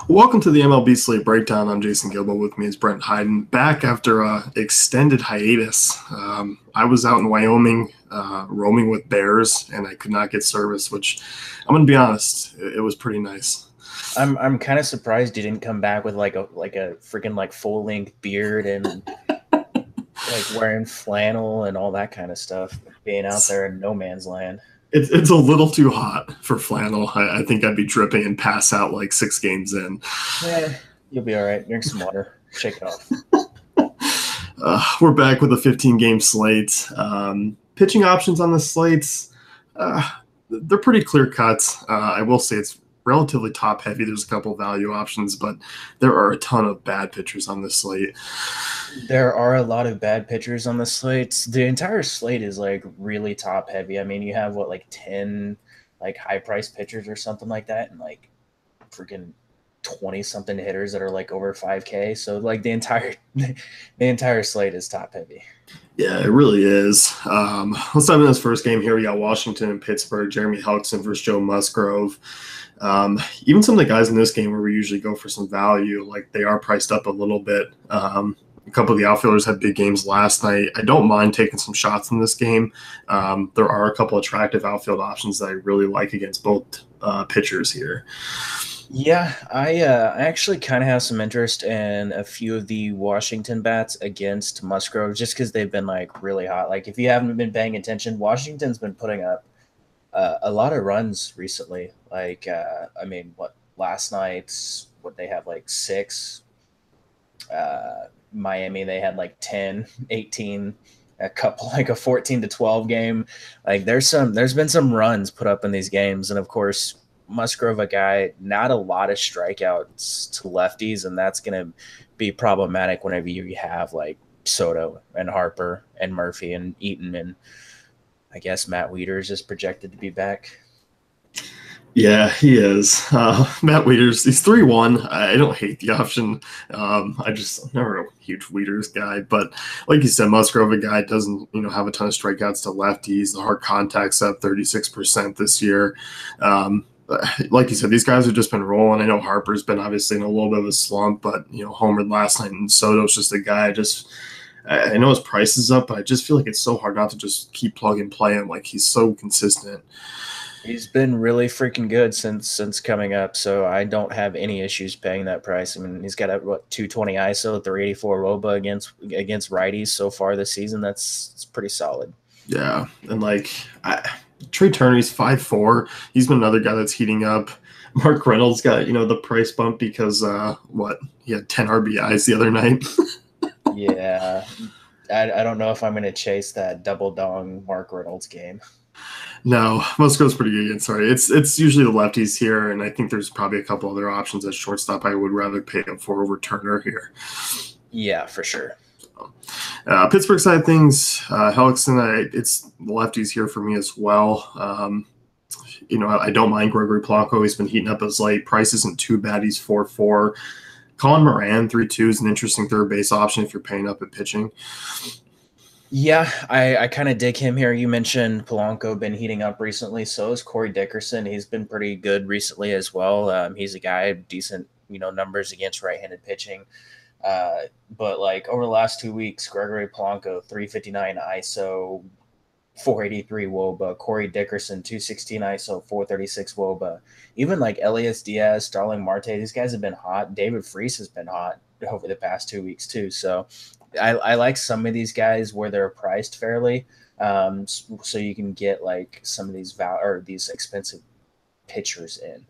Welcome to the MLB Slate Breakdown. I'm Jason Gilbo. With me is Brent Hyden, back after a extended hiatus. I was out in Wyoming roaming with bears, and I could not get service, which I'm going to be honest, it was pretty nice. I'm kind of surprised you didn't come back with like a freaking like full length beard and like wearing flannel and all that kind of stuff, being out there in no man's land. It's a little too hot for flannel. I think I'd be dripping and pass out like 6 games in. Yeah, you'll be all right. Drink some water, shake it off. We're back with a 15-game slate. Pitching options on the slates, they're pretty clear cut. I will say it's relatively top heavy. There's a couple value options, but there are a ton of bad pitchers on this slate. There are a lot of bad pitchers on the slate. The entire slate is like really top heavy. I mean, you have like 10 like high price pitchers or something like that, and like freaking 20 something hitters that are like over 5K. So like the entire slate is top heavy. Yeah, it really is. Let's dive into this first game here. We got Washington and Pittsburgh, Jeremy Hellickson versus Joe Musgrove. Even some of the guys in this game where we usually go for some value, like they are priced up a little bit. A couple of the outfielders had big games last night. I don't mind taking some shots in this game. There are a couple attractive outfield options that I really like against both pitchers here. Yeah, I actually kind of have some interest in a few of the Washington bats against Musgrove just because they've been like really hot. Like if you haven't been paying attention, Washington's been putting up a lot of runs recently. Like I mean, last night's what they have like 6. Miami, they had like 10, 18, a couple like a 14-12 game. Like there's been some runs put up in these games, and of course Musgrove, a guy, not a lot of strikeouts to lefties, and that's going to be problematic whenever you have like Soto and Harper and Murphy and Eaton, and I guess Matt Wieters is projected to be back. Yeah, he is. Matt Wieters, he's 3-1. I don't hate the option. I'm never a huge Wieters guy, but like you said, Musgrove, a guy doesn't have a ton of strikeouts to lefties. The hard contact's up 36% this year. Like you said, these guys have just been rolling. I know Harper's been obviously in a little bit of a slump, but homered last night, and Soto's just a guy. I know his price is up, but I just feel like it's so hard not to just keep plug and play him. Like he's so consistent. He's been really freaking good since coming up, so I don't have any issues paying that price. I mean, he's got a 220 ISO, 384 WOBA against righties so far this season. It's pretty solid. Yeah, and Trey Turner's 5'4". He's been another guy that's heating up. Mark Reynolds got the price bump because he had 10 RBIs the other night. Yeah, I don't know if I'm going to chase that double dong Mark Reynolds game. No, Musgrove's pretty good again. Sorry, it's usually the lefties here, and I think there's probably a couple other options at shortstop I would rather pay up for over Turner here. Yeah, for sure. Pittsburgh side of things, Hellickson, it's the lefties here for me as well. I don't mind Gregory Polanco. He's been heating up his late. Price isn't too bad. He's 4-4. Colin Moran, 3-2 is an interesting third base option if you're paying up at pitching. Yeah, I kind of dig him here. You mentioned Polanco been heating up recently. So is Corey Dickerson. He's been pretty good recently as well. He's a guy, decent, numbers against right-handed pitching. But like over the last 2 weeks, Gregory Polanco, 359 ISO, 483 WOBA. Corey Dickerson, 216 ISO, 436 WOBA. Even like Elias Diaz, Starling Marte, these guys have been hot. David Freese has been hot over the past 2 weeks too. So I like some of these guys where they're priced fairly, so you can get like some of these expensive pitchers in.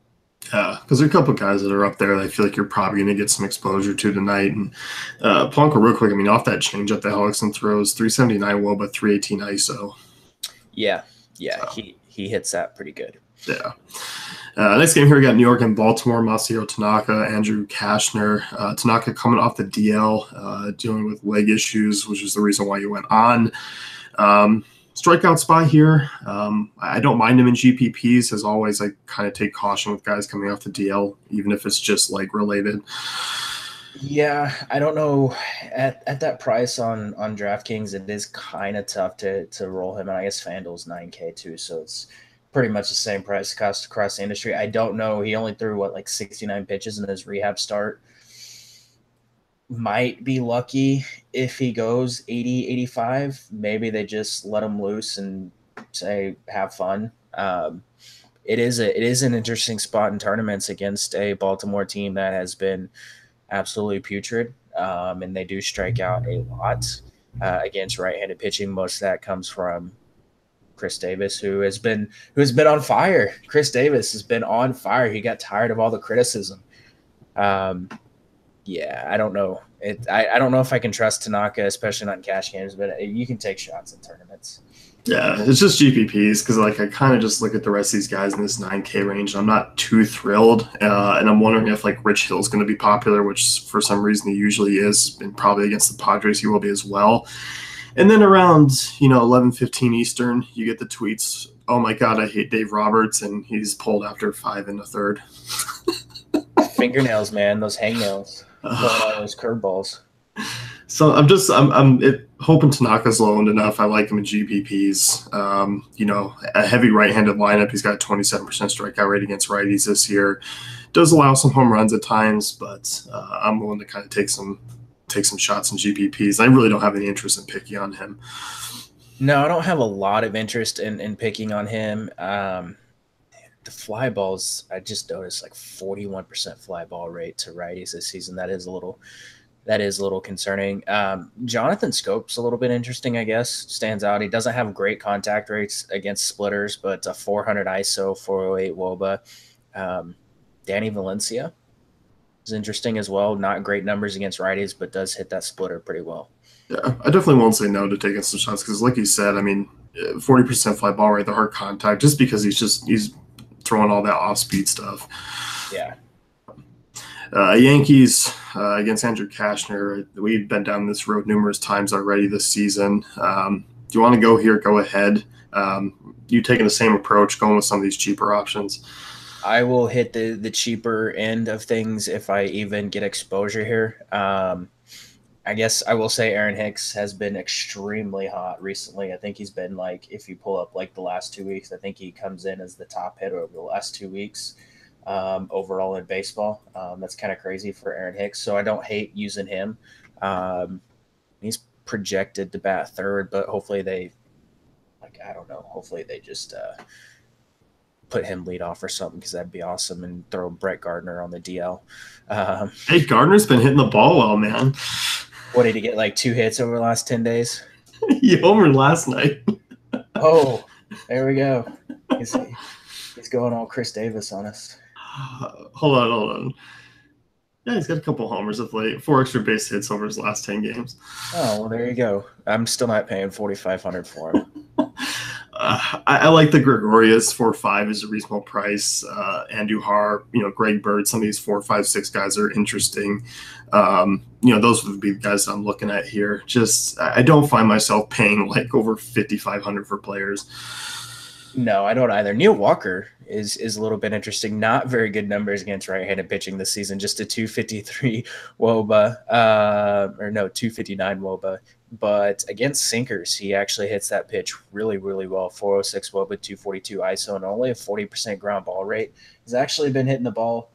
Yeah, because there are a couple of guys that are up there that I feel like you're probably going to get some exposure to tonight. And Polanco, real quick, I mean, off that changeup that Hellickson throws, 379 WOBA, 318 ISO. Yeah, he hits that pretty good. Yeah. Next game here, we got New York and Baltimore, Masahiro Tanaka, Andrew Kashner. Tanaka coming off the DL, dealing with leg issues, which is the reason why he went on. Strikeout spot here. I don't mind him in GPPs. As always, I kind of take caution with guys coming off the DL, even if it's just leg related. Yeah, I don't know. At that price on DraftKings, it is kind of tough to roll him. And I guess FanDuel's 9K too, so it's pretty much the same price cost across the industry. I don't know. He only threw like 69 pitches in his rehab start. Might be lucky if he goes 80, 85. Maybe they just let him loose and say, have fun. It is an interesting spot in tournaments against a Baltimore team that has been absolutely putrid, and they do strike out a lot against right-handed pitching. Most of that comes from Chris Davis, who has been on fire. Chris Davis has been on fire. He got tired of all the criticism. Yeah, I don't know. I don't know if I can trust Tanaka, especially not in cash games, but you can take shots in tournaments. Yeah, it's just GPPs because like I kind of just look at the rest of these guys in this 9K range. And I'm not too thrilled, and I'm wondering if like Rich Hill's going to be popular, which for some reason he usually is, and probably against the Padres he will be as well. And then around 11:15 Eastern, you get the tweets. Oh my God, I hate Dave Roberts, and he's pulled after 5 1/3. Fingernails, man, those hangnails, those curveballs. So I'm hoping Tanaka's low-owned enough. I like him in GPPs. A heavy right-handed lineup. He's got a 27% strikeout rate against righties this year. Does allow some home runs at times, but I'm willing to kind of take some shots in GPPs. I really don't have any interest in picking on him. No, I don't have a lot of interest in picking on him. The fly balls, I just noticed like 41% fly ball rate to righties this season. That is a little concerning. Jonathan Scope's a little bit interesting, I guess. Stands out. He doesn't have great contact rates against splitters, but a 400 ISO, 408 WOBA. Danny Valencia is interesting as well. Not great numbers against righties, but does hit that splitter pretty well. Yeah, I definitely won't say no to taking some shots because, like you said, I mean, 40% fly ball rate, the hard contact, just because he's throwing all that off-speed stuff. Yeah. Yankees against Andrew Kashner. We've been down this road numerous times already this season. Do you want to go here? Go ahead. You taking the same approach, going with some of these cheaper options? I will hit the cheaper end of things if I even get exposure here. I guess I will say Aaron Hicks has been extremely hot recently. I think he's been like, if you pull up like the last 2 weeks, I think he comes in as the top hitter over the last 2 weeks. Overall in baseball. That's kind of crazy for Aaron Hicks. So I don't hate using him. He's projected to bat third, but hopefully hopefully they just put him lead off or something because that'd be awesome, and throw Brett Gardner on the DL. Hey, Gardner's been hitting the ball well, man. What did he get, like 2 hits over the last 10 days? He homered last night. Oh, there we go. He's going all Chris Davis on us. Hold on. Yeah, he's got a couple homers of late, 4 extra base hits over his last 10 games. Oh, well, there you go. I'm still not paying $4,500 for him. I like the Gregorius. 4.5 is a reasonable price. Andujar, Greg Bird, some of these 4, 5, 6 guys are interesting. Those would be the guys I'm looking at here. Just I don't find myself paying like over $5,500 for players. No, I don't either. Neil Walker is a little bit interesting. Not very good numbers against right-handed pitching this season. Just a 253 WOBA, 259 WOBA. But against sinkers, he actually hits that pitch really, really well. 406 WOBA, 242 ISO, and only a 40% ground ball rate. He's actually been hitting the ball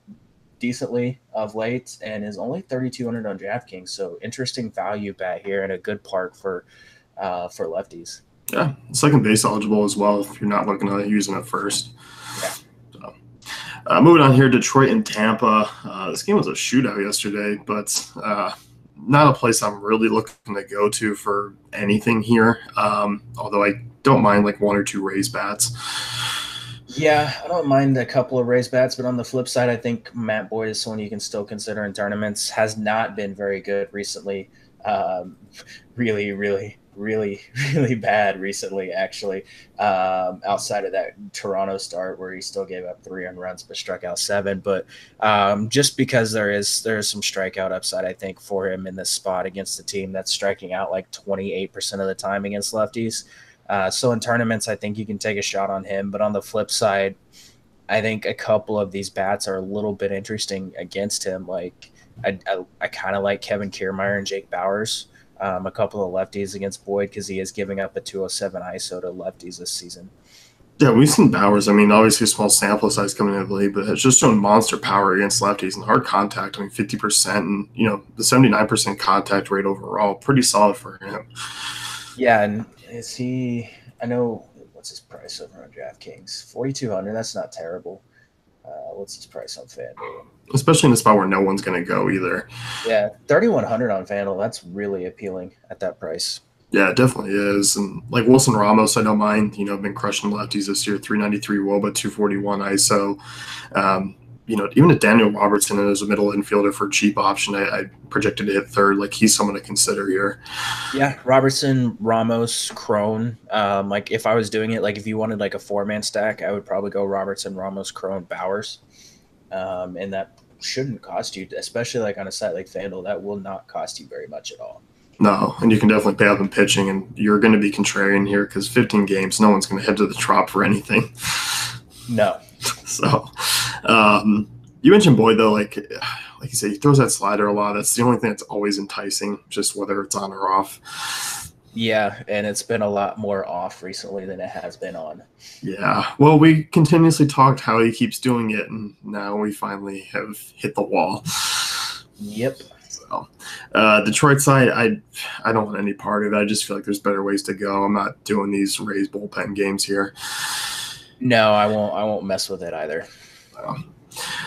decently of late, and is only 3,200 on DraftKings. So interesting value bet here, and a good park for lefties. Yeah, second base eligible as well if you're not looking at using it first. Yeah. So, moving on here, Detroit and Tampa. This game was a shootout yesterday, but not a place I'm really looking to go to for anything here. Although I don't mind like 1 or 2 Rays bats. Yeah, I don't mind a couple of Rays bats, but on the flip side, I think Matt Boyd is someone you can still consider in tournaments. Has not been very good recently. Really, really, really, really bad recently, actually. Outside of that Toronto start where he still gave up 3 runs but struck out 7. But just because there is some strikeout upside, I think, for him in this spot against a team that's striking out like 28% of the time against lefties. So in tournaments, I think you can take a shot on him. But on the flip side, I think a couple of these bats are a little bit interesting against him. Like I kind of like Kevin Kiermaier and Jake Bauers, a couple of lefties against Boyd because he is giving up a 207 ISO to lefties this season. Yeah, we've seen Bowers. I mean, obviously small sample size coming into the league, but it's just shown monster power against lefties and hard contact. I mean, 50% and the 79% contact rate overall, pretty solid for him. Yeah, and is he? I know what's his price over on DraftKings? 4,200. That's not terrible. What's his price on FanDuel? Especially in a spot where no one's going to go either. Yeah, 3,100 on FanDuel. That's really appealing at that price. Yeah, it definitely is. And like Wilson Ramos, I don't mind. Been crushing lefties this year. 393 WOBA, 241 ISO. Even a Daniel Robertson as a middle infielder for a cheap option, I projected to hit third. Like he's someone to consider here. Yeah, Robertson, Ramos, Crone. Like if I was doing it, like if you wanted like a 4-man stack, I would probably go Robertson, Ramos, Crone, Bowers. And that shouldn't cost you, especially like on a site like FanDuel, that will not cost you very much at all. No, and you can definitely pay up in pitching, and you're going to be contrarian here because 15 games, no one's going to head to the Trop for anything. No. So, you mentioned Boyd though, like you said, he throws that slider a lot. That's the only thing that's always enticing, just whether it's on or off. Yeah, and it's been a lot more off recently than it has been on. Yeah, well, we continuously talked how he keeps doing it, and now we finally have hit the wall. Yep. So, Detroit side, I don't want any part of it. I just feel like there's better ways to go. I'm not doing these Rays bullpen games here. No, I won't mess with it either.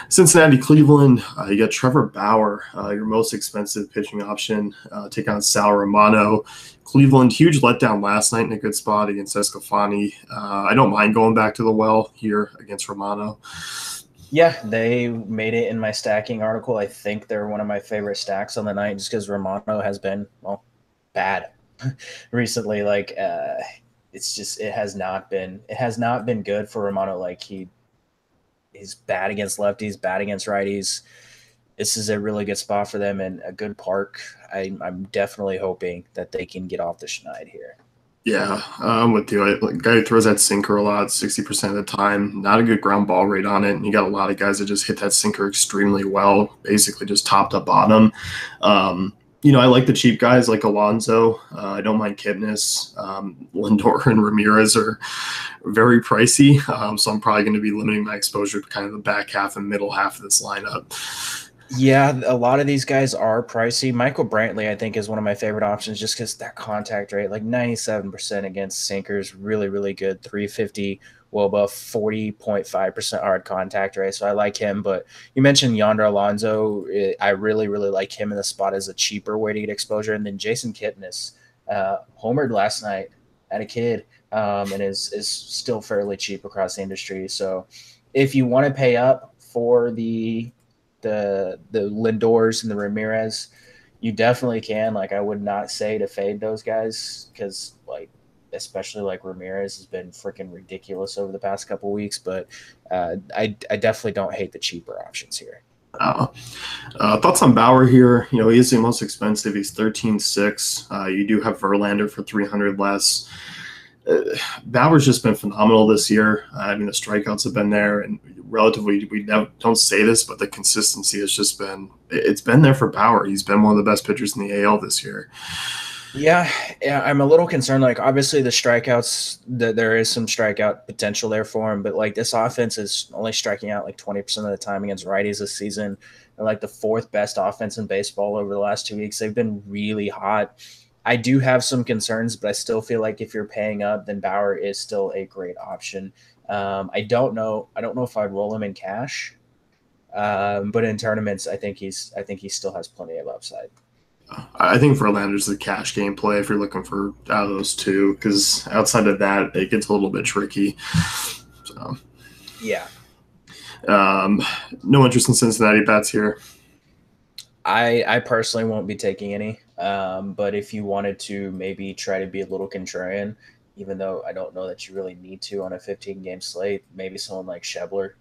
Cincinnati, Cleveland, you got Trevor Bauer, your most expensive pitching option. Take on Sal Romano. Cleveland, huge letdown last night in a good spot against Escafani. I don't mind going back to the well here against Romano. Yeah, they made it in my stacking article. I think they're one of my favorite stacks on the night just because Romano has been, bad recently. Like, it has not been good for Romano. Like he's bad against lefties, bad against righties. This is a really good spot for them and a good park. I'm definitely hoping that they can get off the schneid here. Yeah, I'm with you. Guy who throws that sinker a lot, 60% of the time. Not a good ground ball rate on it. And you got a lot of guys that just hit that sinker extremely well, basically just top to bottom. I like the cheap guys like Alonso. I don't mind Kipnis. Lindor and Ramirez are very pricey. So I'm probably going to be limiting my exposure to kind of the back half and middle half of this lineup. Yeah, a lot of these guys are pricey. Michael Brantley, I think, is one of my favorite options just because that contact rate, like 97% against sinkers, really, really good. 350 WOBA, 40.5% hard contact rate. So I like him. But you mentioned Yonder Alonso. I really, really like him in the spot as a cheaper way to get exposure. And then Jason Kipnis, homered last night, had a kid, and is still fairly cheap across the industry. So if you want to pay up for the Lindors and the Ramirez, you definitely can. Like, I would not say to fade those guys because, like, especially like Ramirez has been freaking ridiculous over the past couple of weeks. But I definitely don't hate the cheaper options here. Thoughts on Bauer here? He is the most expensive. He's 13.6. You do have Verlander for 300 less. Bauer's just been phenomenal this year. I mean, the strikeouts have been there, and relatively, we don't say this, but the consistency has just it's been there for Bauer. He's been one of the best pitchers in the AL this year. Yeah, I'm a little concerned. Like, obviously, the strikeouts, there is some strikeout potential there for him, but like this offense is only striking out like 20% of the time against righties this season. They're like the fourth best offense in baseball over the last 2 weeks. They've been really hot. I do have some concerns, but I still feel like if you're paying up, then Bauer is still a great option. I don't know if I'd roll him in cash, but in tournaments, I think he still has plenty of upside. I think Verlander's the cash game play if you're looking for out of those two, because outside of that, it gets a little bit tricky. So, yeah. No interest in Cincinnati bats here. I personally won't be taking any. But if you wanted to maybe try to be a little contrarian, even though I don't know that you really need to on a 15-game slate, maybe someone like Schebler,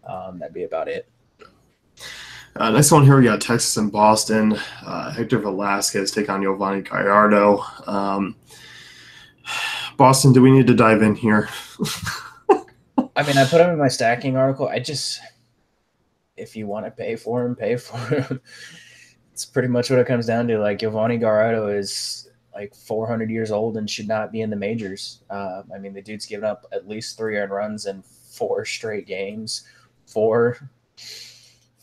that'd be about it. Next one here, we got Texas and Boston. Hector Velasquez take on Giovanni Gallardo. Boston, do we need to dive in here? I mean, I put him in my stacking article. If you want to pay for him, pay for him. It's pretty much what it comes down to. Like, Giovanni Gallardo is like 400 years old and should not be in the majors. I mean, the dude's given up at least 3 earned runs in 4 straight games, four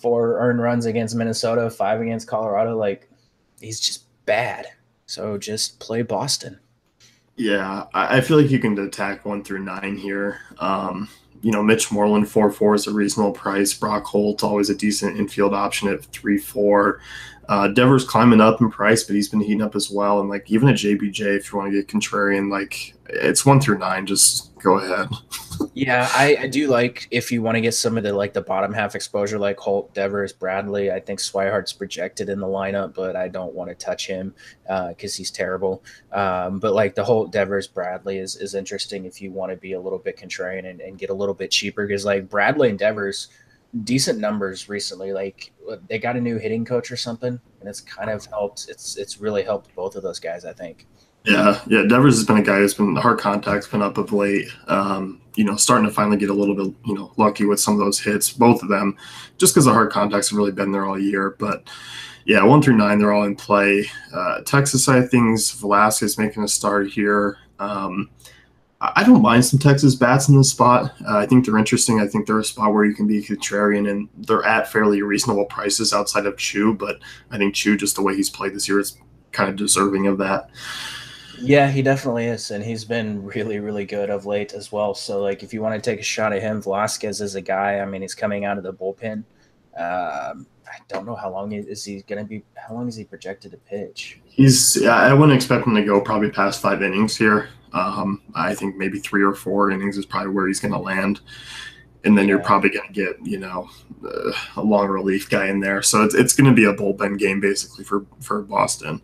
earned runs against Minnesota, 5 against Colorado. Like, he's just bad. So just play Boston. Yeah, I feel like you can attack 1 through 9 here. Mitch Moreland 4-4 is a reasonable price. Brock Holt always a decent infield option at 3-4. Devers climbing up in price, but he's been heating up as well. And like even a JBJ, if you want to get contrarian, like it's 1 through 9. Just go ahead. Yeah, I do like if you want to get some of the bottom half exposure, like Holt, Devers, Bradley. I think Swihart's projected in the lineup, but I don't want to touch him because he's terrible. But like the Holt, Devers, Bradley is interesting if you want to be a little bit contrarian and get a little bit cheaper because like Bradley and Devers, decent numbers recently. Like they got a new hitting coach or something, and it's kind of helped. It's really helped both of those guys, I think. Yeah. Devers has been a guy who's been hard contact's been up of late. Starting to finally get a little bit, lucky with some of those hits, both of them, just because the hard contacts have really been there all year. But yeah, 1 through 9, they're all in play. Texas side of things, Velasquez making a start here. I don't mind some Texas bats in this spot. I think they're interesting. I think they're a spot where you can be contrarian, and they're at fairly reasonable prices outside of Chu. But I think Chu, just the way he's played this year, is kind of deserving of that. Yeah, he definitely is, and he's been really, really good of late as well. So, like, if you want to take a shot at him, Velasquez is a guy. I mean, he's coming out of the bullpen. I don't know how long is he going to be. How long is he projected to pitch? I wouldn't expect him to go probably past 5 innings here. I think maybe 3 or 4 innings is probably where he's going to land. And then you're probably going to get, a long relief guy in there. So it's going to be a bullpen game basically for Boston.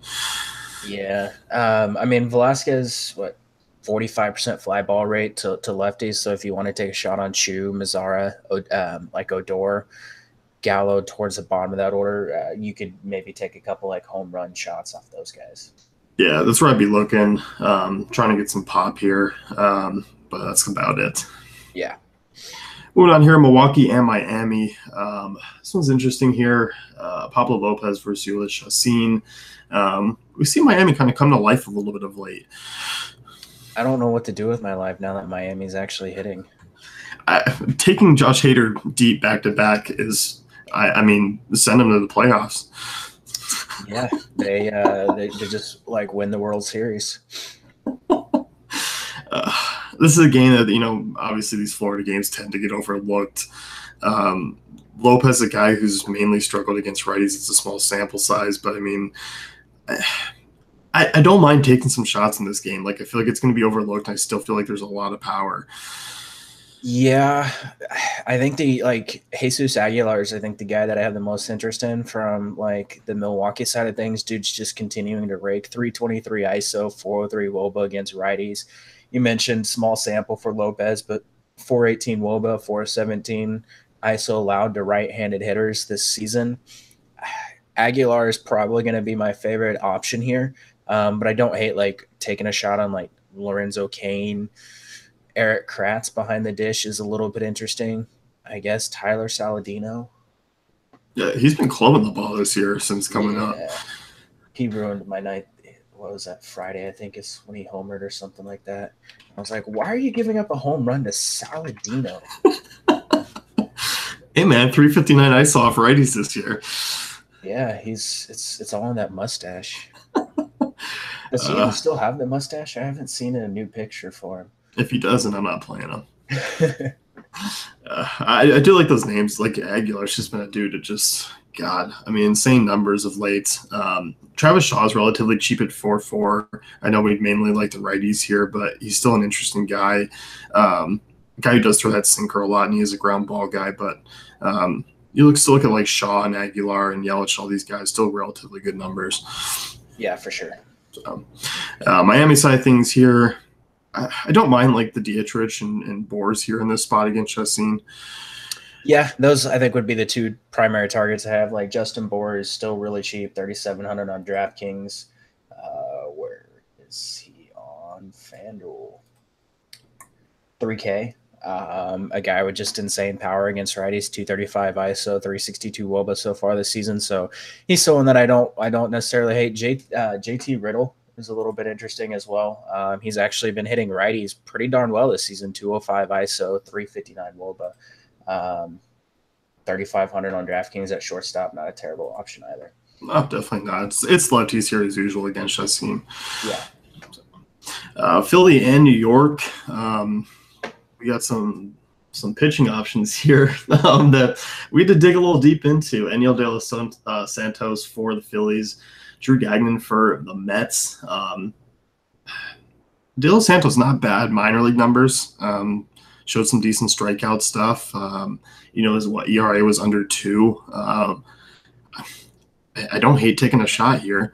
Yeah. I mean, Velasquez, 45% fly ball rate to lefties. So if you want to take a shot on Chu, Mazzara, like Odor, Gallo towards the bottom of that order, you could maybe take a couple like home run shots off those guys. Yeah, that's where I'd be looking, trying to get some pop here. But that's about it. Yeah. Moving on here, Milwaukee and Miami. This one's interesting here. Pablo Lopez versus Ulysses Chacin. We see Miami kind of come to life a little bit of late. I don't know what to do with my life now that Miami's actually hitting. Taking Josh Hader deep back-to-back is, send him to the playoffs. Yeah, they just like win the World Series. This is a game that, obviously these Florida games tend to get overlooked. Lopez, a guy who's mainly struggled against righties. It's a small sample size, but I don't mind taking some shots in this game. Like, I feel like it's going to be overlooked, and I still feel like there's a lot of power. Yeah, I think Jesus Aguilar is, I think, the guy that I have the most interest in from like the Milwaukee side of things. Dude's just continuing to rake 323 ISO, 403 WOBA against righties. You mentioned small sample for Lopez, but 418 WOBA, 417 ISO allowed to right-handed hitters this season. Aguilar is probably going to be my favorite option here, but I don't hate like taking a shot on like Lorenzo Cain. Eric Kratz behind the dish is a little bit interesting. I guess Tyler Saladino. Yeah, he's been clubbing the ball this year since coming up. He ruined my night. What was that, Friday, I think is when he homered or something like that. I was like, why are you giving up a home run to Saladino? Hey, man, 359 ice off righties this year. Yeah, it's all in that mustache. Does he even still have the mustache? I haven't seen a new picture for him. If he doesn't, I'm not playing him. I do like those names. Like Aguilar's just been a dude that just, God, insane numbers of late. Travis Shaw's relatively cheap at 4-4. I know we mainly like the righties here, but he's still an interesting guy. A guy who does throw that sinker a lot, and he is a ground ball guy. But you still look at like Shaw and Aguilar and Yelich, all these guys, still relatively good numbers. Yeah, for sure. So, Miami side of things here. I don't mind like the Dietrich and Boers here in this spot against Chacin. Yeah, those I think would be the two primary targets I have. Like Justin Boers is still really cheap, 3,700 on DraftKings. Where is he on FanDuel? 3K. A guy with just insane power against righties, 235 ISO, 362 WOBA so far this season. So he's someone that I don't necessarily hate. JT Riddle is a little bit interesting as well. He's actually been hitting righties pretty darn well this season. 205 ISO, 359 WOBA, 3,500 on DraftKings at shortstop. Not a terrible option either. No, definitely not. It's lefties here as usual against us team. Yeah. Philly and New York. We got some pitching options here that we had to dig a little deep into. Enyel De Los Santos for the Phillies, Drew Gagnon for the Mets. De Los Santos not bad minor league numbers. Showed some decent strikeout stuff. His ERA was under 2. I don't hate taking a shot here.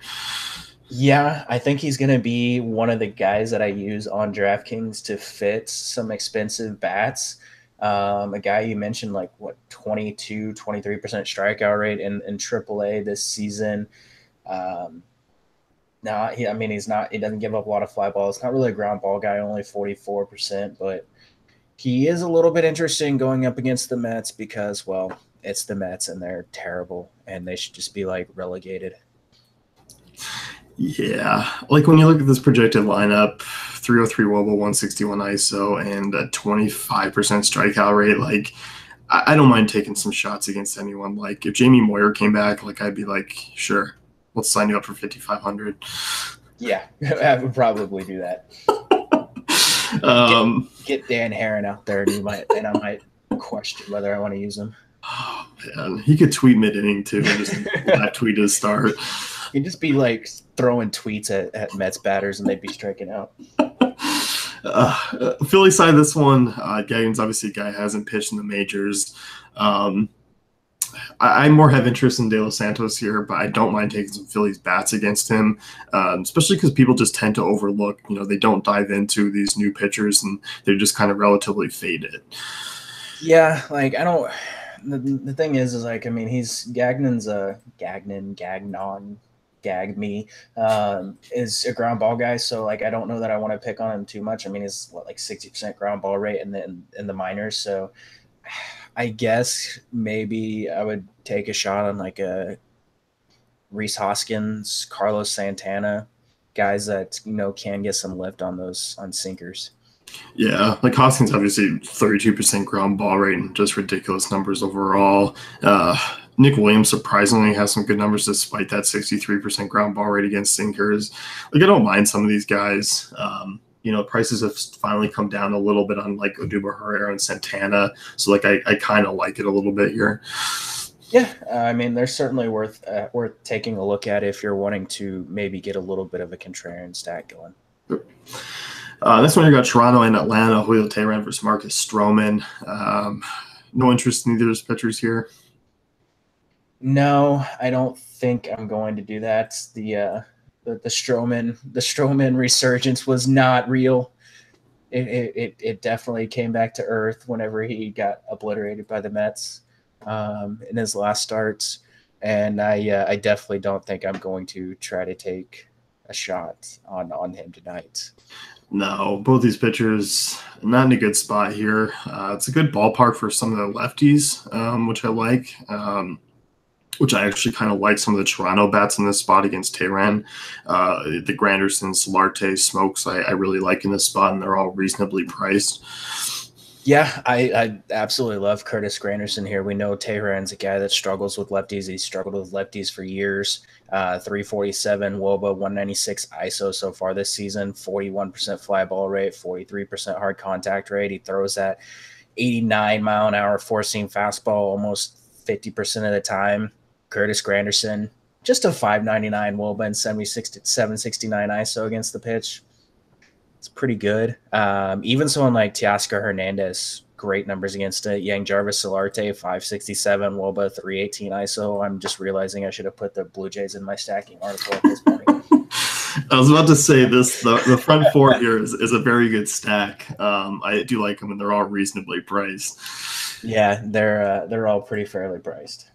Yeah, I think he's going to be one of the guys that I use on DraftKings to fit some expensive bats. A guy you mentioned, 22, 23% strikeout rate in AAA this season. He doesn't give up a lot of fly balls. Not really a ground ball guy, only 44%, but he is a little bit interesting going up against the Mets because, well, it's the Mets and they're terrible and they should just be relegated. Yeah, when you look at this projected lineup, 303 WOBA, 161 ISO, and a 25% strikeout rate, I don't mind taking some shots against anyone. If Jamie Moyer came back, I'd be sure, let's sign you up for 5,500. Yeah, I would probably do that. Get Dan Herron out there, and I might question whether I want to use him. Oh man, he could tweet mid-inning too, and just live tweet his start. He'd just be throwing tweets at Mets batters, and they'd be striking out. Philly side of this one, Gagnon's obviously a guy who hasn't pitched in the majors. I more have interest in De Los Santos here, but I don't mind taking some Phillies bats against him, especially because people just tend to overlook. They don't dive into these new pitchers, and they're just kind of relatively faded. Yeah, I don't. The thing is he's Gagnon's Gagnon. Gag me is a ground ball guy, so I don't know that I want to pick on him too much. He's 60% ground ball rate in the minors, so I guess maybe I would take a shot on a Rhys Hoskins, Carlos Santana, guys that can get some lift on sinkers. Yeah, Hoskins obviously 32% ground ball rate and just ridiculous numbers overall. Nick Williams surprisingly has some good numbers despite that 63% ground ball rate against sinkers. I don't mind some of these guys. Prices have finally come down a little bit on Odubel Herrera and Santana. So I kind of like it a little bit here. Yeah, they're certainly worth taking a look at if you're wanting to maybe get a little bit of a contrarian stack going. This one you got Toronto and Atlanta, Julio Teheran versus Marcus Stroman. No interest in either of those pitchers here. No, I don't think I'm going to do that. The Stroman resurgence was not real. It definitely came back to earth whenever he got obliterated by the Mets in his last starts, and I definitely don't think I'm going to try to take a shot on him tonight. No, both these pitchers not in a good spot here. It's a good ballpark for some of the lefties, which I like. Which I actually kind of like some of the Toronto bats in this spot against Teheran. The Grandersons, Solarte, Smokes, I really like in this spot, and they're all reasonably priced. Yeah, I absolutely love Curtis Granderson here. We know Teheran's a guy that struggles with lefties. He's struggled with lefties for years. 347 WOBA, 196 ISO so far this season, 41% fly ball rate, 43% hard contact rate. He throws that 89-mile-an-hour four-seam fastball almost 50% of the time. Curtis Granderson, just a 599 WOBA and 769 ISO against the pitch. It's pretty good. Even someone like Teoscar Hernandez, great numbers against it. Yang Jarvis Solarte, 567 WOBA, 318 ISO. I'm just realizing I should have put the Blue Jays in my stacking article at this point. I was about to say this. The front four here is a very good stack. I do like them, and they're all reasonably priced. Yeah, they're all pretty fairly priced.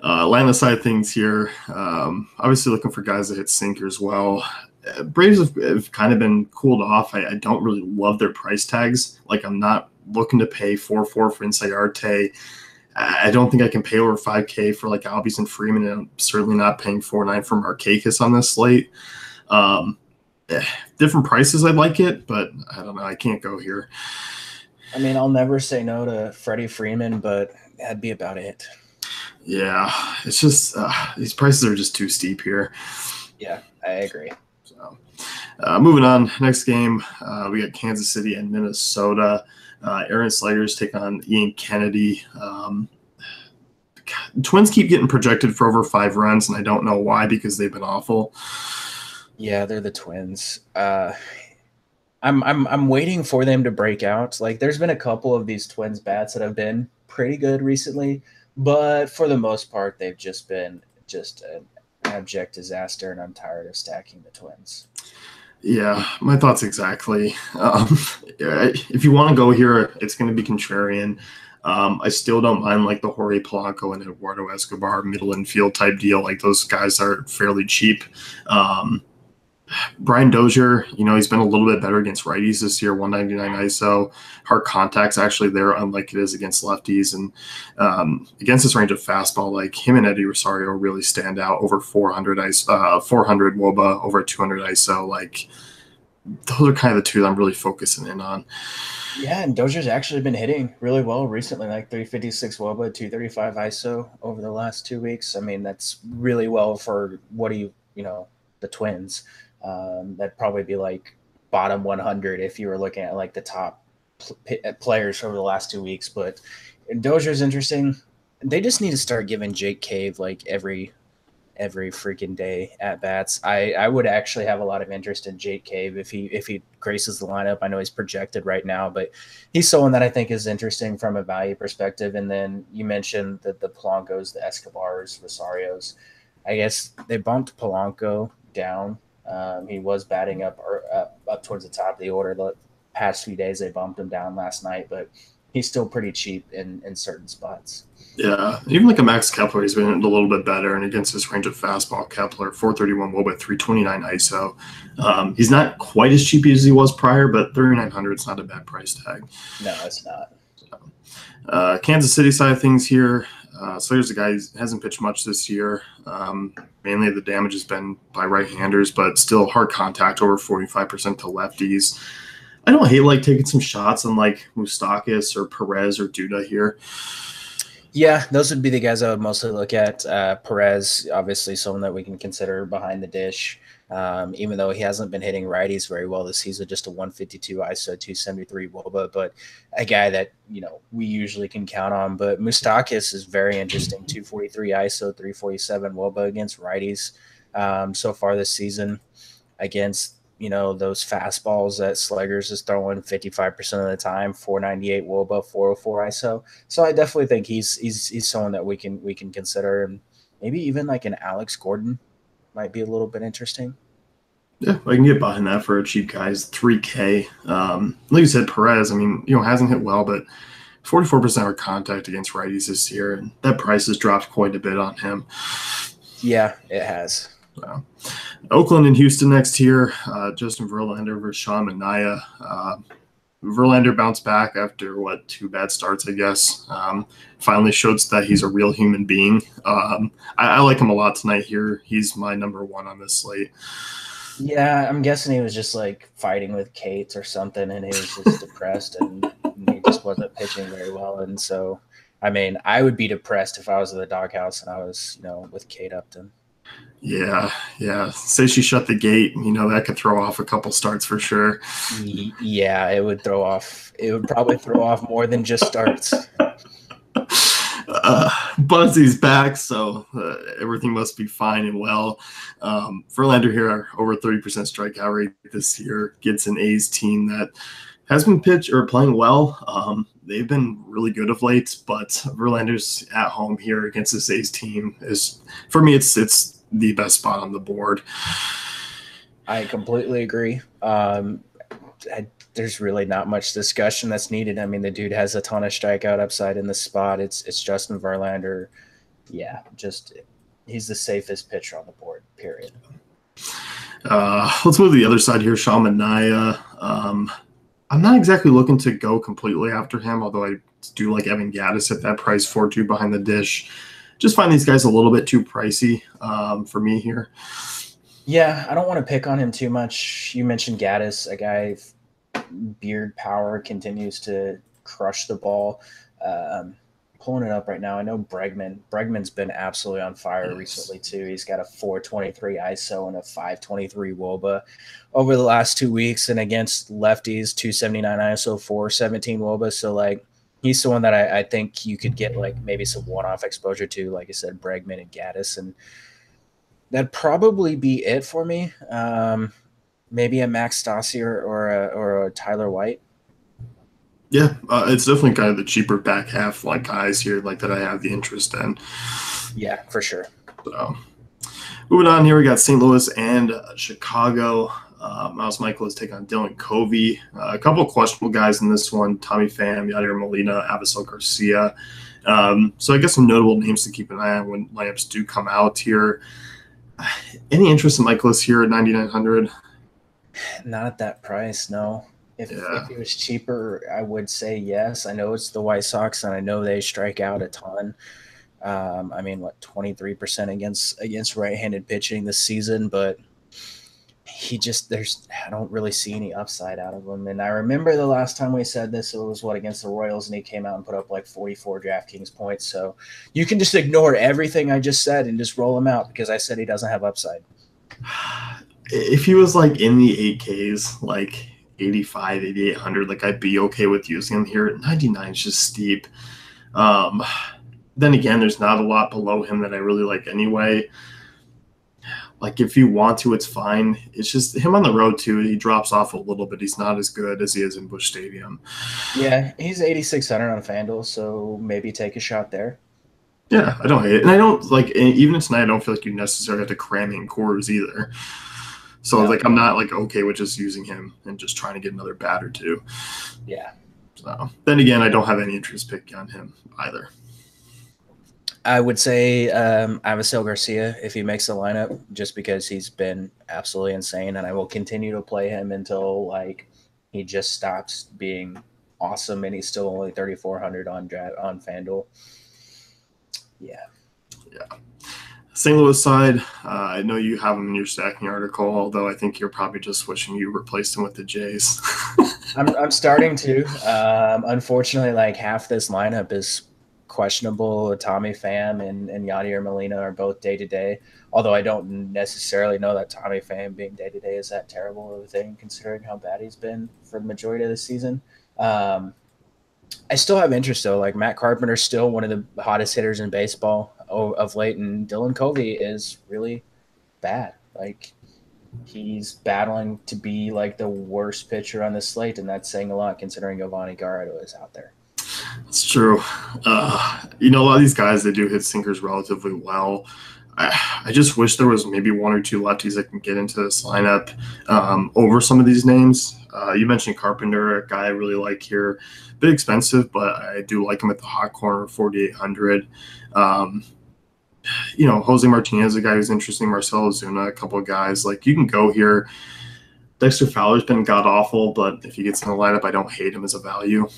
Atlanta side of things here, obviously looking for guys that hit sinkers well. Braves have kind of been cooled off. I don't really love their price tags. I'm not looking to pay 4.4 for Inciarte. I don't think I can pay over $5K for Albies and Freeman, and I'm certainly not paying 4.9 for Markakis on this slate. Um, Different prices, I like it, but I don't know. I can't go here. I mean, I'll never say no to Freddie Freeman, but that'd be about it. Yeah, it's just these prices are just too steep here. Yeah, I agree. So, moving on, next game, we got Kansas City and Minnesota. Aaron Slegers take on Ian Kennedy. Twins keep getting projected for over 5 runs, and I don't know why, because they've been awful. Yeah, they're the Twins. I'm waiting for them to break out. Like, there's been a couple of these Twins bats that have been pretty good recently, but for the most part, they've just been just an abject disaster, and I'm tired of stacking the Twins. Yeah, my thoughts exactly. If you want to go here, it's going to be contrarian. I still don't mind like the Jorge Polanco and Eduardo Escobar middle infield type deal. Like, those guys are fairly cheap. Brian Dozier, he's been a little bit better against righties this year, 199 ISO. Hard contact's actually there, unlike it is against lefties. And against this range of fastball, like, him and Eddie Rosario really stand out. Over 400 400 WOBA, over 200 ISO. Like, those are kind of the two that I'm really focusing in on. Yeah, and Dozier's actually been hitting really well recently, like 356 WOBA, 235 ISO over the last 2 weeks. I mean, that's really well for the Twins. That'd probably be like bottom 100 if you were looking at like the top players over the last 2 weeks. But Dozier's interesting. They just need to start giving Jake Cave like every freaking day at bats. I would actually have a lot of interest in Jake Cave if he graces the lineup. I know he's projected right now, but he's someone that I think is interesting from a value perspective. And then you mentioned that the Polancos, the Escobars, Rosarios. I guess they bumped Polanco down. He was batting up towards the top of the order the past few days. They bumped him down last night, but he's still pretty cheap in certain spots. Yeah, even like a Max Kepler, he's been a little bit better. And against this range of fastball, Kepler, 431 WOBA, 329 ISO. He's not quite as cheap as he was prior, but 3,900 is not a bad price tag. No, it's not. Kansas City side of things here. Slayer's a guy who hasn't pitched much this year. Mainly the damage has been by right-handers, but still hard contact, over 45% to lefties. I don't hate like taking some shots on like Moustakas or Perez or Duda here. Yeah, those would be the guys I would mostly look at. Perez, obviously someone that we can consider behind the dish, even though he hasn't been hitting righties very well this season, just a 152 ISO, 273 WOBA, but a guy that, we usually can count on. But Moustakas is very interesting, 243 ISO, 347 WOBA against righties so far this season against those fastballs that Slegers is throwing 55% of the time, 498 WOBA, 404 ISO. So I definitely think he's someone that we can consider, and maybe even like an Alex Gordon might be a little bit interesting. Yeah, I can get behind that for a cheap guy. It's $3K. Like you said, Perez, hasn't hit well, but 44% hard contact against righties this year, and that price has dropped quite a bit on him. Yeah, it has. Wow. Oakland and Houston next here. Justin Verlander versus Sean Manaea. Verlander bounced back after 2 bad starts, I guess. Finally showed that he's a real human being. I like him a lot tonight here. He's my number 1 on this slate. Yeah, I'm guessing he was just like fighting with Kate or something, and he was just depressed, and he just wasn't pitching very well. And so, I would be depressed if I was in the doghouse and I was, with Kate Upton. Yeah. Say she shut the gate, that could throw off a couple starts for sure. Yeah, it would probably throw off more than just starts. Buzzy's back, so everything must be fine and well. Verlander here, over 30% strikeout rate this year, gets an A's team that has been playing well. They've been really good of late, but Verlander's at home here against this A's team is, for me, it's the best spot on the board. I completely agree. There's really not much discussion that's needed. The dude has a ton of strikeout upside in the spot. It's Justin Verlander. Yeah, he's the safest pitcher on the board, period. Let's move to the other side here. Sean Manaea. I'm not exactly looking to go completely after him, although I do like Evan Gattis at that price, 4-2 behind the dish. Just find these guys a little bit too pricey for me here. Yeah, I don't want to pick on him too much. You mentioned Gaddis, a guy, beard power continues to crush the ball. Um, Pulling it up right now. I know Bregman. Bregman's been absolutely on fire Yes. recently too. He's got a 423 ISO and a 523 WOBA over the last 2 weeks, and against lefties, 279 ISO, 417 WOBA. So like he's the one that I think you could get like maybe some one-off exposure to, like I said, Bregman and Gaddis, and that'd probably be it for me. Maybe a Max Stassi or a Tyler White. Yeah, it's definitely kind of the cheaper back half like guys here like that I have the interest in. Yeah, for sure. So moving on here, we got St. Louis and Chicago. Miles Michaelis take on Dylan Covey. A couple of questionable guys in this one: Tommy Pham, Yadier Molina, Avisel Garcia. So I guess some notable names to keep an eye on when lineups do come out here. Any interest in Michaelis here at 9,900? Not at that price, no. If Yeah, it was cheaper, I would say yes. I know it's the White Sox, and I know they strike out a ton. I mean, what 23% against right-handed pitching this season, but he just there's I don't really see any upside out of him. And I remember the last time we said this, it was what against the Royals, and he came out and put up like 44 DraftKings points. So you can just ignore everything I just said and just roll him out because I said he doesn't have upside. if he was like in the 8Ks, like 85, 8,800, like I'd be okay with using him here. 99 is just steep. Um, then again, there's not a lot below him that I really like anyway. Like if you want to, it's fine. It's just him on the road too. He drops off a little bit. He's not as good as he is in Busch Stadium. Yeah, he's 8,600 on FanDuel, so maybe take a shot there. Yeah, I don't hate it, and I don't like even tonight. I don't feel like you necessarily have to cram in cores either. So No, like I'm not like okay with just using him and just trying to get another bat or two. yeah. So then again, I don't have any interest picking on him either. I would say Avisel Garcia if he makes the lineup, just because he's been absolutely insane, and I will continue to play him until like he just stops being awesome, and he's still only 3,400 on FanDuel. Yeah, Yeah. St. Louis side, I know you have him in your stacking article, although I think you're probably just wishing you replaced him with the Jays. I'm starting to. Unfortunately, like half this lineup is questionable. Tommy Pham and Yadier Molina are both day to day. Although I don't necessarily know that Tommy Pham being day to day is that terrible of a thing, considering how bad he's been for the majority of the season. Um, I still have interest though. Like Matt Carpenter's still one of the hottest hitters in baseball of late, and Dylan Covey is really bad. Like he's battling to be like the worst pitcher on the slate, and that's saying a lot considering Giovanni Garredo is out there. It's true. A lot of these guys, they do hit sinkers relatively well. I just wish there was maybe one or two lefties that can get into this lineup over some of these names. You mentioned Carpenter, a guy I really like here. A bit expensive, but I do like him at the hot corner, 4,800. Jose Martinez, a guy who's interesting. Marcelo Ozuna, a couple of guys. Like you can go here. Dexter Fowler's been god awful, but if he gets in the lineup, I don't hate him as a value.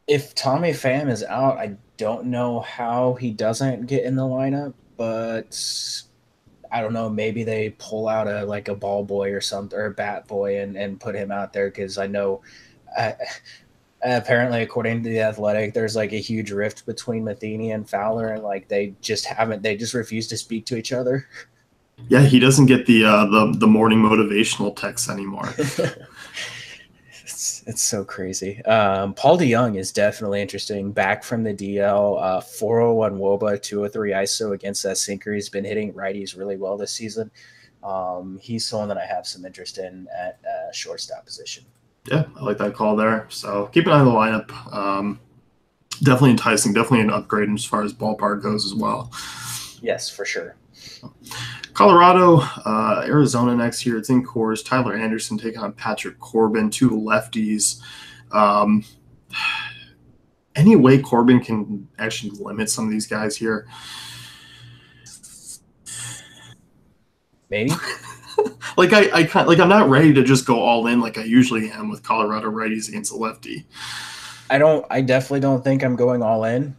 If Tommy Pham is out, I don't know how he doesn't get in the lineup, but I don't know. Maybe they pull out a ball boy or something, or a bat boy, and put him out there because I know. Apparently, according to the Athletic, there's like a huge rift between Matheny and Fowler, and like they just refuse to speak to each other. Yeah, he doesn't get the morning motivational texts anymore. It's so crazy. Paul DeYoung is definitely interesting. Back from the DL, 401 WOBA, 203 ISO against that sinker. He's been hitting righties really well this season. He's someone that I have some interest in at shortstop position. Yeah, I like that call there. So keep an eye on the lineup. Definitely enticing. Definitely an upgrade as far as ballpark goes as well. Yes, for sure. Colorado, Arizona next year. It's in Coors. Tyler Anderson taking on Patrick Corbin, two lefties. Any way Corbin can actually limit some of these guys here? Maybe. I'm not ready to just go all in like I usually am with Colorado righties against a lefty. I definitely don't think I'm going all in.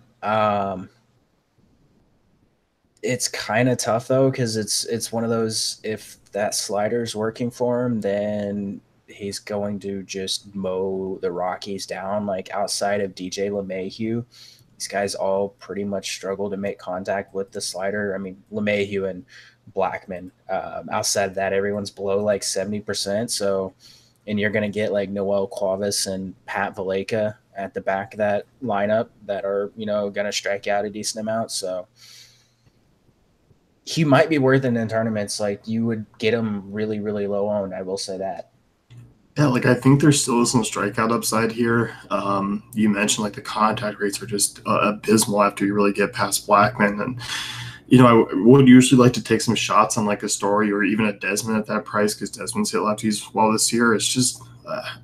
It's kind of tough though, because it's one of those, if that slider's working for him, then he's going to just mow the Rockies down. Like outside of DJ LeMahieu, these guys all pretty much struggle to make contact with the slider. I mean, LeMahieu and Blackman. Outside of that, everyone's below like 70%. So, and you're going to get like Noel Cuevas and Pat Valleca at the back of that lineup that are, going to strike out a decent amount. So he might be worth it in tournaments. Like you would get him really, really low owned. I will say that. Yeah, like I think there's still some strikeout upside here. You mentioned like the contact rates are just abysmal after you really get past Blackman, and I would usually like to take some shots on like a Story or even a Desmond at that price because Desmond's hit lefties well this year. It's just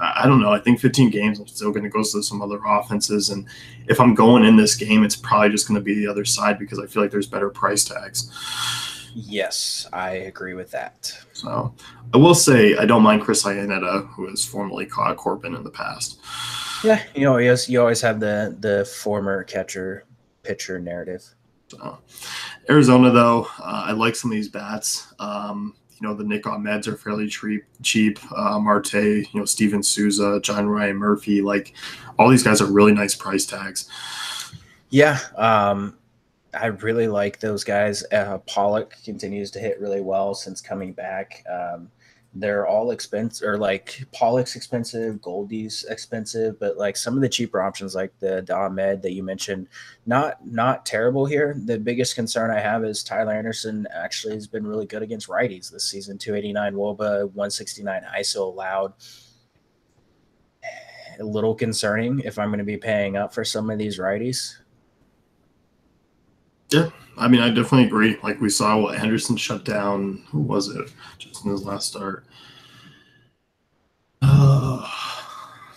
I don't know. I think 15 games, I'm still going to go to some other offenses, and if I'm going in this game, it's probably just going to be the other side because I feel like there's better price tags. Yes, I agree with that. So I will say I don't mind Chris Iannetta, who has formerly caught Corbin in the past. Yeah, you always have the former catcher pitcher narrative. So Arizona, though, I like some of these bats. The Nick Ahmeds are fairly cheap. Marte, Steven Souza, John Ryan Murphy, like all these guys are really nice price tags. Yeah, I really like those guys. Pollock continues to hit really well since coming back. They're all expensive, or like Pollock's expensive, Goldie's expensive, but like some of the cheaper options like the Ahmed that you mentioned, not terrible here. The biggest concern I have is Tyler Anderson actually has been really good against righties this season. 289 WOBA, 169 ISO allowed. A little concerning if I'm going to be paying up for some of these righties. Yeah, I mean, I definitely agree. Like we saw what Anderson shut down. Who was it? Just in his last start.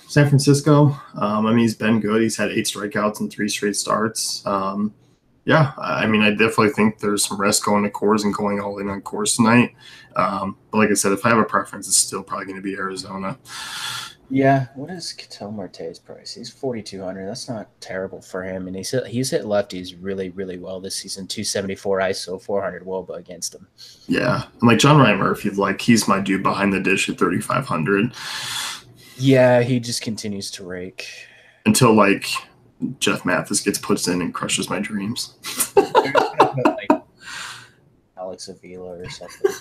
San Francisco. I mean, he's been good. He's had 8 strikeouts in 3 straight starts. Yeah, I mean, I definitely think there's some risk going to Coors and going all in on Coors tonight. But like I said, if I have a preference, it's still probably going to be Arizona. Yeah, what is Ketel Marte's price? He's 4,200. That's not terrible for him, and he's hit lefties really, really well this season. 274 ISO, 400 WOBA against him. Yeah, and like John Ryan Murphy, like he's my dude behind the dish at 3,500. Yeah, he just continues to rake until like Jeff Mathis gets put in and crushes my dreams. like Alex Avila or something.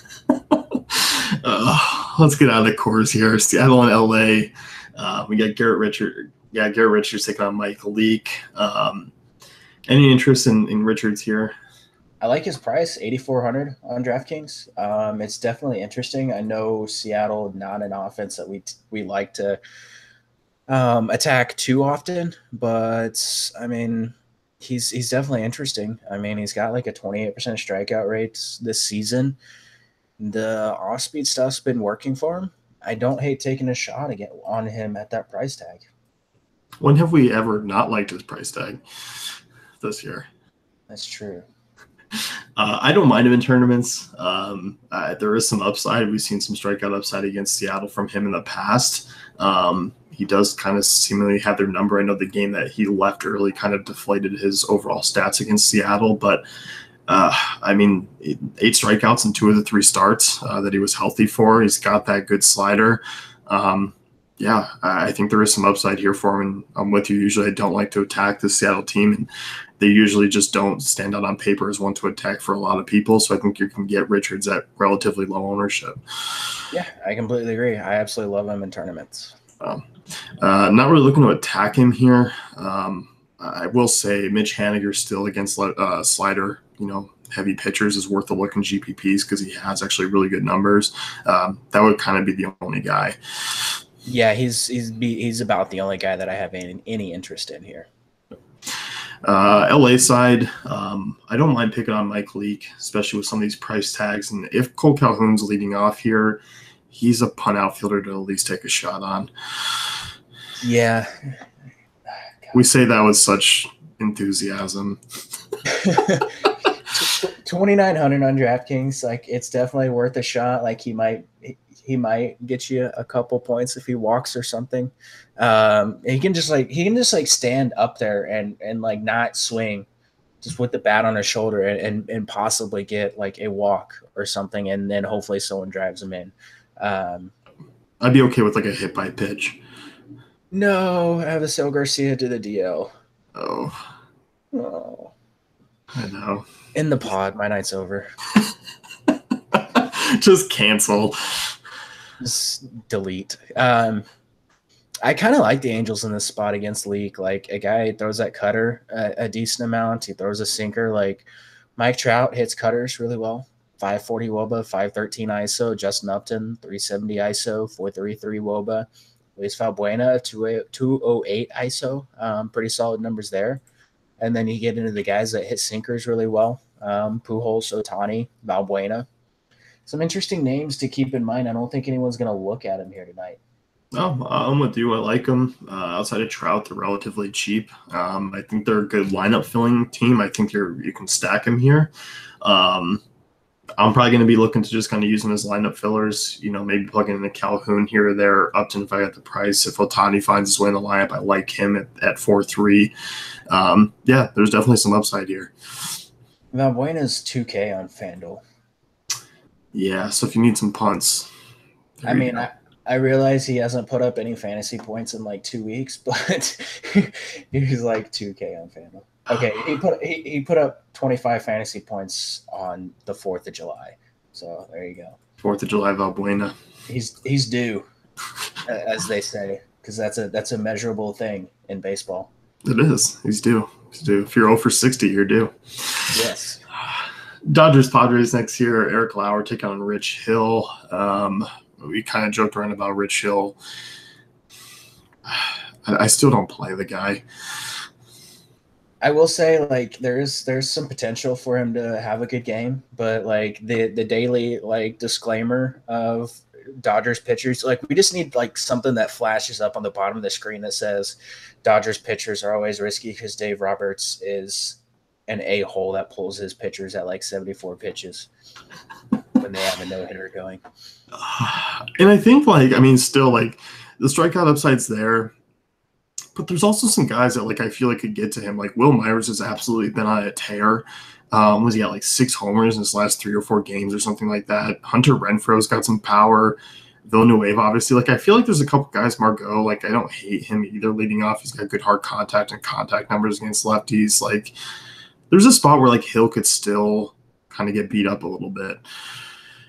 Let's get out of the Coors here. Seattle and LA. We got Garrett Richards. Yeah, Garrett Richards taking on Mike Leake. Any interest in Richards here? I like his price, 8,400 on DraftKings. It's definitely interesting. I know Seattle, not an offense that we like to attack too often, but I mean, he's definitely interesting. I mean, he's got like a 28% strikeout rate this season. The off-speed stuff's been working for him. I don't hate taking a shot again on him at that price tag. When have we ever not liked his price tag this year? That's true. I don't mind him in tournaments. There is some upside. We've seen some strikeout upside against Seattle from him in the past. He does kind of seemingly have their number. I know the game that he left early kind of deflated his overall stats against Seattle, but I mean, 8 strikeouts in 2 of the 3 starts that he was healthy for. He's got that good slider. Yeah, I think there is some upside here for him, and I'm with you. Usually I don't like to attack the Seattle team, and they usually just don't stand out on paper as one to attack for a lot of people. So I think you can get Richards at relatively low ownership. Yeah, I completely agree. I absolutely love him in tournaments. Not really looking to attack him here. I will say Mitch Haniger still against slider, heavy pitchers is worth a look in GPPs because he has actually really good numbers. That would kind of be the only guy. Yeah, he's about the only guy that I have any interest in here. LA side, I don't mind picking on Mike Leake, especially with some of these price tags. And if Cole Calhoun's leading off here, he's a punt outfielder to at least take a shot on. Yeah. We say that with such enthusiasm. 2,900 on DraftKings, like it's definitely worth a shot. Like he might get you a couple points if he walks or something. He can just stand up there and like not swing, just with the bat on his shoulder and possibly get like a walk or something, and then hopefully someone drives him in. I'd be okay with like a hit by pitch. No, Avisail Garcia to the DL. Oh, I know. In the pod, my night's over. Just cancel. Just delete. I kind of like the Angels in this spot against Leak. Like a guy throws that cutter a decent amount. He throws a sinker. Like Mike Trout hits cutters really well. 540 WOBA, 513 ISO. Justin Upton, 370 ISO, 433 WOBA. Luis Valbuena, 208 ISO. Pretty solid numbers there. And then you get into the guys that hit sinkers really well. Pujols, Ohtani, Valbuena. Some interesting names to keep in mind. I don't think anyone's going to look at him here tonight. No, I'm with you. I like them. Outside of Trout, they're relatively cheap. I think they're a good lineup filling team. I think you can stack them here. I'm probably going to be looking to just kind of use them as lineup fillers. Maybe plugging in a Calhoun here or there. Upton if I got the price. If Ohtani finds his way in the lineup, I like him at 4-3. Yeah, there's definitely some upside here. Valbuena's 2K on FanDuel. Yeah, so if you need some punts. I realize he hasn't put up any fantasy points in like 2 weeks, but he's like 2K on FanDuel. Okay, he put up 25 fantasy points on the 4th of July. So there you go. 4th of July Valbuena. He's due, as they say, because that's a measurable thing in baseball. It is. He's due. If you're 0 for 60, you're due. Yes. Dodgers Padres next year. Eric Lauer taking on Rich Hill. We kind of joked around about Rich Hill. I still don't play the guy. I will say, like, there's some potential for him to have a good game, but like the daily like disclaimer of Dodgers pitchers, like we just need like something that flashes up on the bottom of the screen that says Dodgers pitchers are always risky because Dave Roberts is an a-hole that pulls his pitchers at like 74 pitches when they have a no-hitter going. And I think still like the strikeout upside's there. But there's also some guys that I feel like could get to him. Like Will Myers has absolutely been on a tear. Was he at like 6 homers in his last 3 or 4 games or something like that? Hunter Renfroe's got some power. Villanueva, obviously. I feel like there's a couple guys, Margot, I don't hate him either leading off. He's got good hard contact and contact numbers against lefties. There's a spot where Hill could still kind of get beat up a little bit.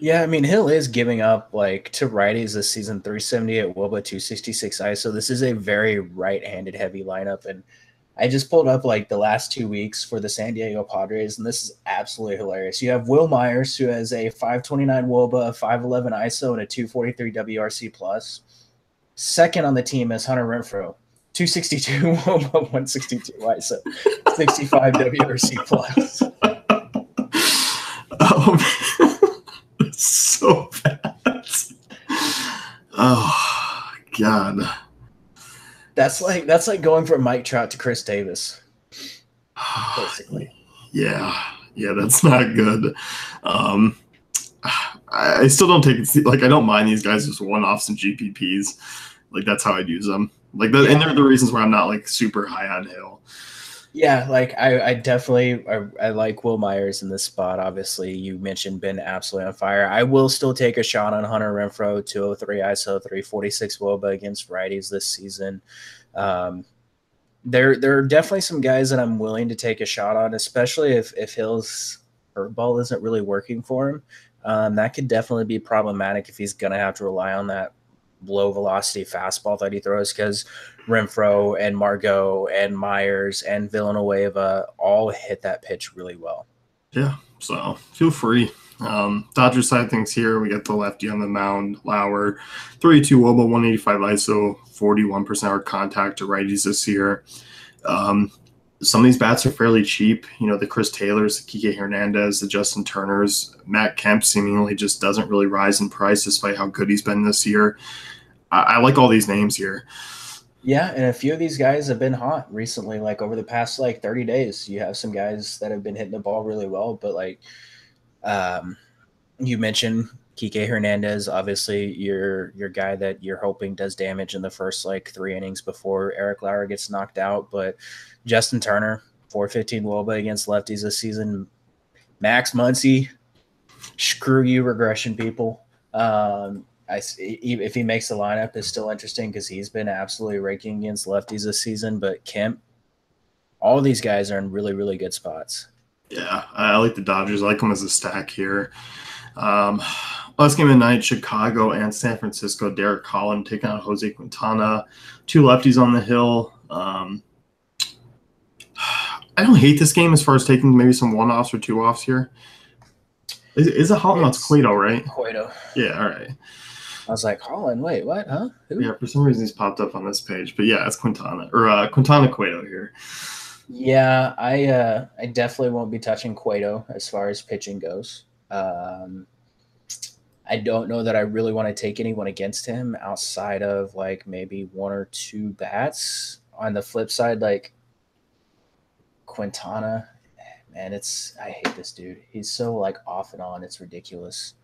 Yeah, I mean, Hill is giving up to righties this season, 378 WOBA, 266 ISO. This is a very right-handed heavy lineup, and I just pulled up the last 2 weeks for the San Diego Padres, and this is absolutely hilarious. You have Will Myers, who has a 529 WOBA, 511 ISO, and a 243 WRC plus. Second on the team is Hunter Renfroe, 262 WOBA, 162 ISO, 65 WRC plus. Oh, man. So bad. Oh God. That's like going from Mike Trout to Chris Davis. Basically. Yeah, that's not good. I still don't take it. I don't mind these guys as one-offs and GPPs. That's how I'd use them. And they're the reasons why I'm not super high on Hill. Yeah, I definitely I like Will Myers in this spot. Obviously, you mentioned been absolutely on fire. I will still take a shot on Hunter Renfroe, 203 ISO, 346 WOBA against righties this season. There are definitely some guys that I'm willing to take a shot on, especially if Hill's curveball isn't really working for him. That could definitely be problematic if he's going to have to rely on that low velocity fastball that he throws, because Renfroe and Margot and Myers and Villanueva all hit that pitch really well. Yeah, so feel free. Dodgers side things here. We got the lefty on the mound, Lauer, 32 WOBA, 185 ISO, 41% hard contact to righties this year. Some of these bats are fairly cheap. The Chris Taylors, the Kike Hernandez, the Justin Turners. Matt Kemp seemingly just doesn't really rise in price despite how good he's been this year. I like all these names here. Yeah, and a few of these guys have been hot recently. Over the past 30 days, you have some guys that have been hitting the ball really well. But you mentioned Kike Hernandez, obviously your guy that you're hoping does damage in the first 3 innings before Eric Lauer gets knocked out. But Justin Turner, 415 Woba against lefties this season. Max Muncy, screw you, regression people. If he makes the lineup, is still interesting because he's been absolutely raking against lefties this season. But Kemp, all these guys are in really, really good spots. Yeah, I like the Dodgers. I like them as a stack here. Last game of the night, Chicago and San Francisco. Derek Collin taking out Jose Quintana. 2 lefties on the hill. I don't hate this game as far as taking maybe some 1-offs or 2-offs here. Is it Holland? It's Cueto, right? Cueto. Yeah, all right. I was like, Holland, wait, what? Huh? Who? Yeah, for some reason he's popped up on this page. But yeah, it's Quintana. Or Quintana Cueto here. Yeah, I definitely won't be touching Cueto as far as pitching goes. I don't know that I really want to take anyone against him outside of like maybe 1 or 2 bats. On the flip side, like Quintana, man, I hate this dude. He's so like off and on. It's ridiculous.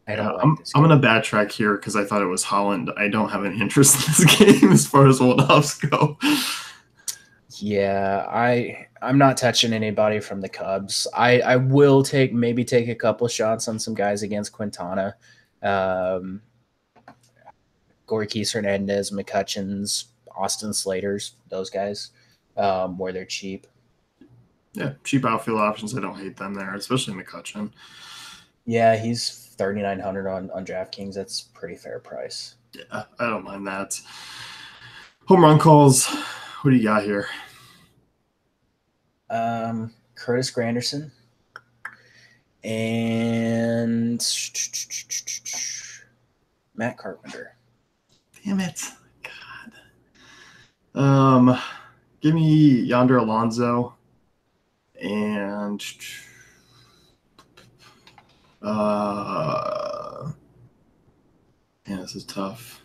I don't like this game. I'm going to backtrack here because I thought it was Holland. I don't have any interest in this game as far as 1-offs go. Yeah, I'm not touching anybody from the Cubs. I will take a couple shots on some guys against Quintana. Corey Keys, Hernandez, McCutcheons, Austin Slaters, those guys, where they're cheap. Yeah, cheap outfield options. I don't hate them there, especially McCutcheon. Yeah, he's 3,900 on DraftKings. That's pretty fair price. Yeah, I don't mind that. Home run calls. What do you got here? Curtis Granderson and Matt Carpenter. Damn it. God. Give me Yonder Alonso and yeah, this is tough.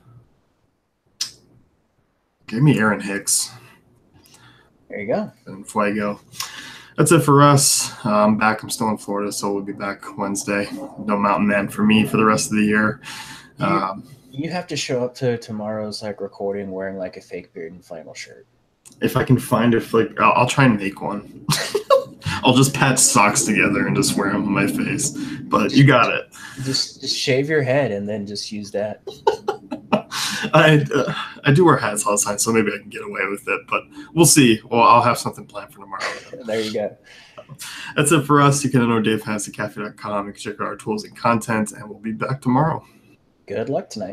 Give me Aaron Hicks. There you go. And Fuego. That's it for us. I'm back. I'm still in Florida, so we'll be back Wednesday. No Mountain Man for me for the rest of the year. You have to show up to tomorrow's like recording wearing like a fake beard and flannel shirt. If I can find it, like I'll try and make one. I'll just patch socks together and just wear them on my face. But you got it. Just shave your head and then just use that. I do wear hats all the time, so maybe I can get away with it. But we'll see. Well, I'll have something planned for tomorrow. There you go. That's it for us. You can know DaveFantasyCafe.com. You can check out our tools and content, and we'll be back tomorrow. Good luck tonight.